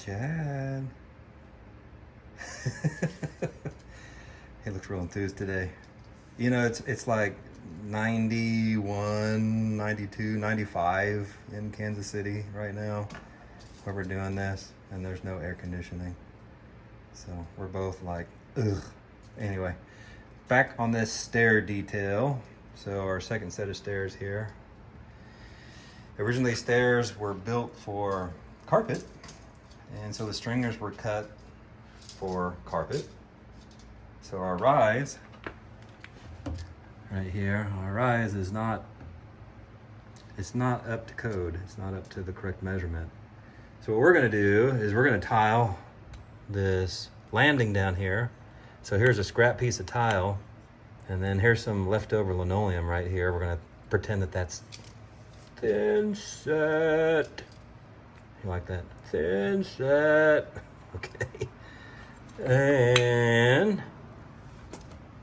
Chad. He looks real enthused today. You know, it's like 91, 92, 95 in Kansas City right now where we're doing this, and there's no air conditioning. So we're both like, ugh. Anyway, back on this stair detail. So our second set of stairs here. Originally, stairs were built for carpet, and so the stringers were cut for carpet. So our rise right here, our rise is not, it's not up to code. It's not up to the correct measurement. So what we're gonna do is we're gonna tile this landing down here. So here's a scrap piece of tile, and then here's some leftover linoleum right here. We're gonna pretend that that's thin set. You like that? Thin set. Okay. And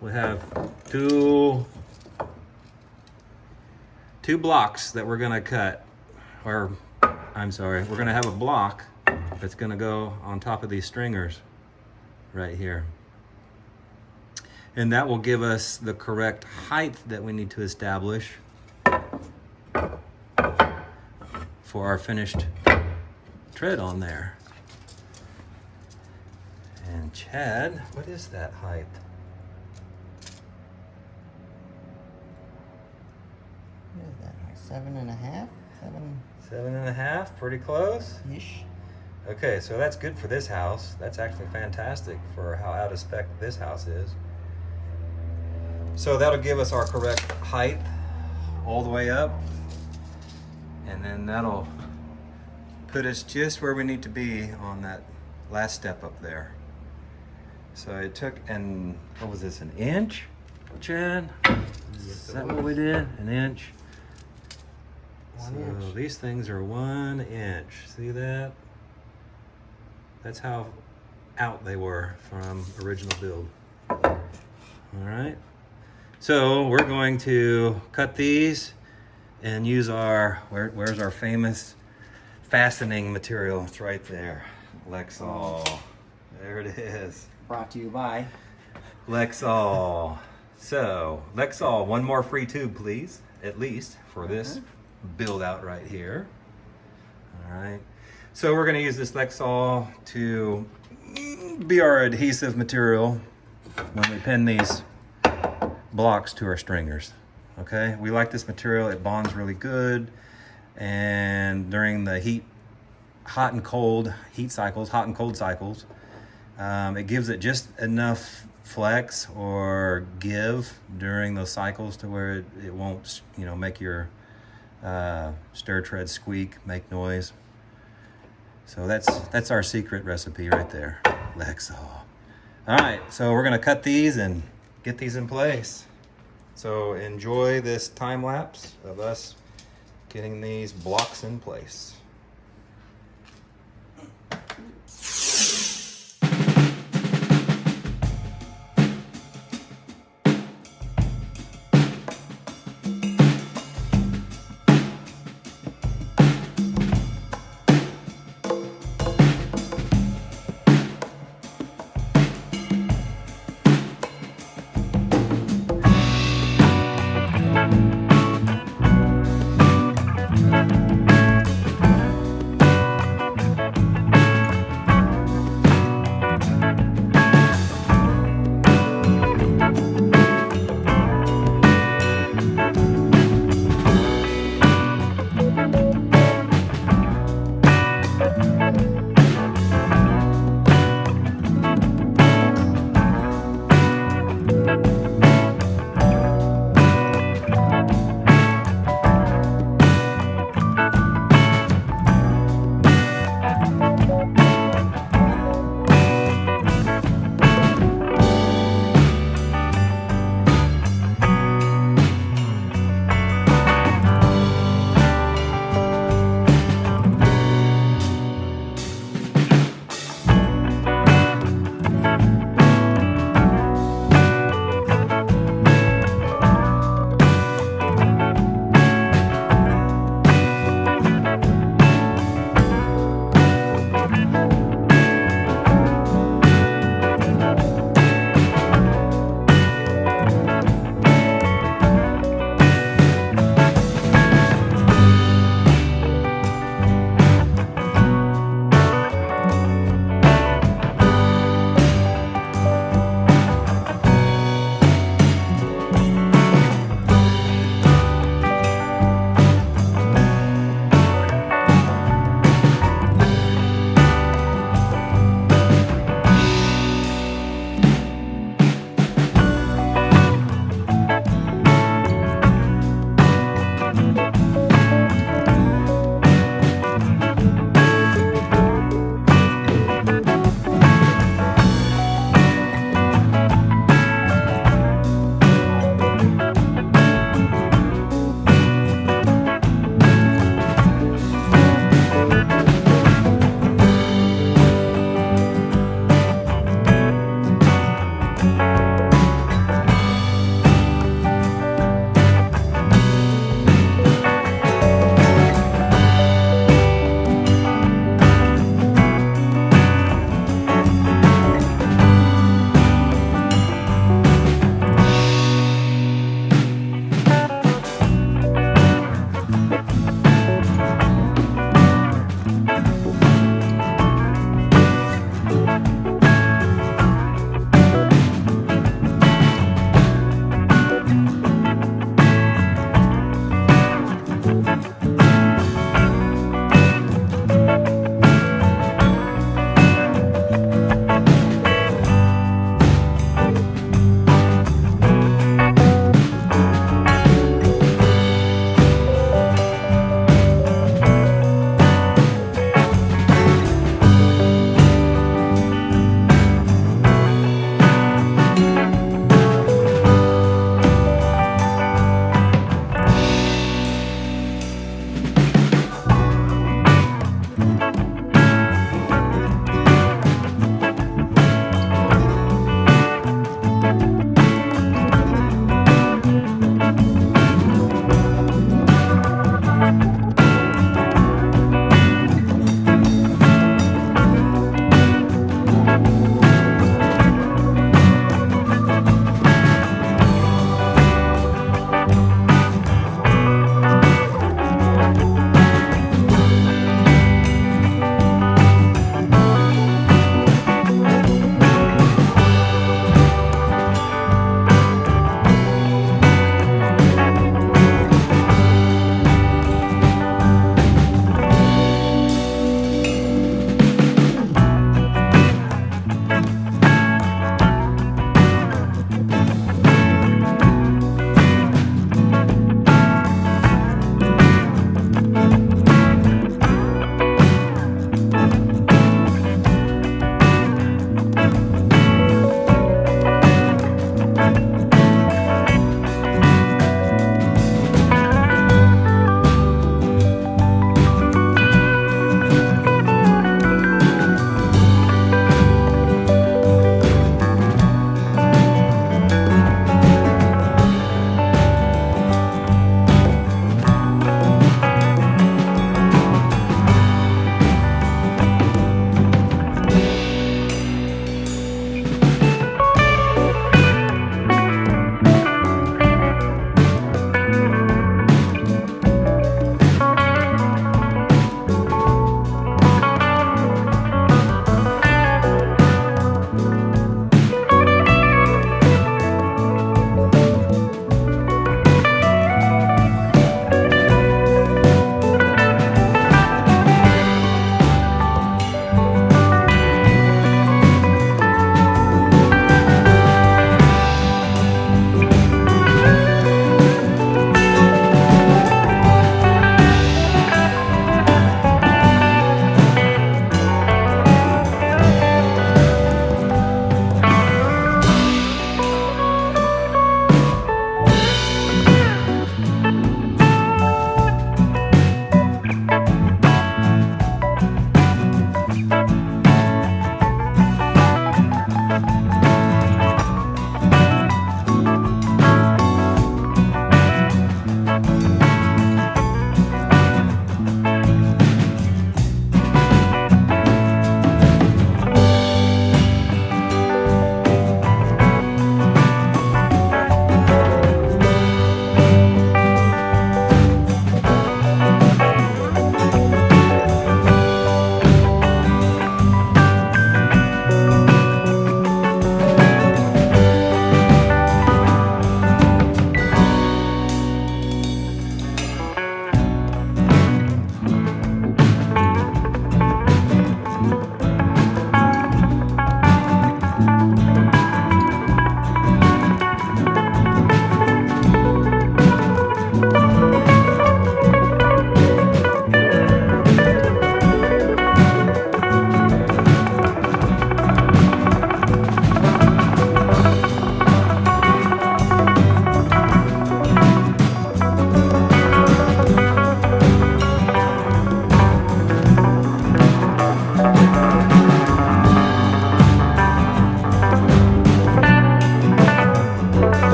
we have two blocks that we're gonna cut. Or, I'm sorry, we're gonna have a block that's gonna go on top of these stringers right here. And that will give us the correct height that we need to establish for our finished tread on there. And Chad, what is that height? What is that? 7.5? 7.5, pretty close. Ish. Okay, so that's good for this house. That's actually fantastic for how out of spec this house is. So that'll give us our correct height all the way up. And then that'll put us just where we need to be on that last step up there. So it took, and what was this, an inch, Chad? Is that what we did? An inch? So these things are 1 inch. See that? That's how out they were from original build. All right. So we're going to cut these and use our, where's our famous fastening material? It's right there. Lexel. There it is. Brought to you by Lexel. So, Lexel, one more free tube, please, at least, for this build out right here. All right. So we're going to use this Lexel to be our adhesive material when we pin these blocks to our stringers. Okay, we like this material. It bonds really good, and during the hot and cold cycles, it gives it just enough flex or give during those cycles to where it won't, you know, make your stair tread squeak, make noise. So that's our secret recipe right there, Lexel. All right, so we're gonna cut these and get these in place. So enjoy this time lapse of us getting these blocks in place.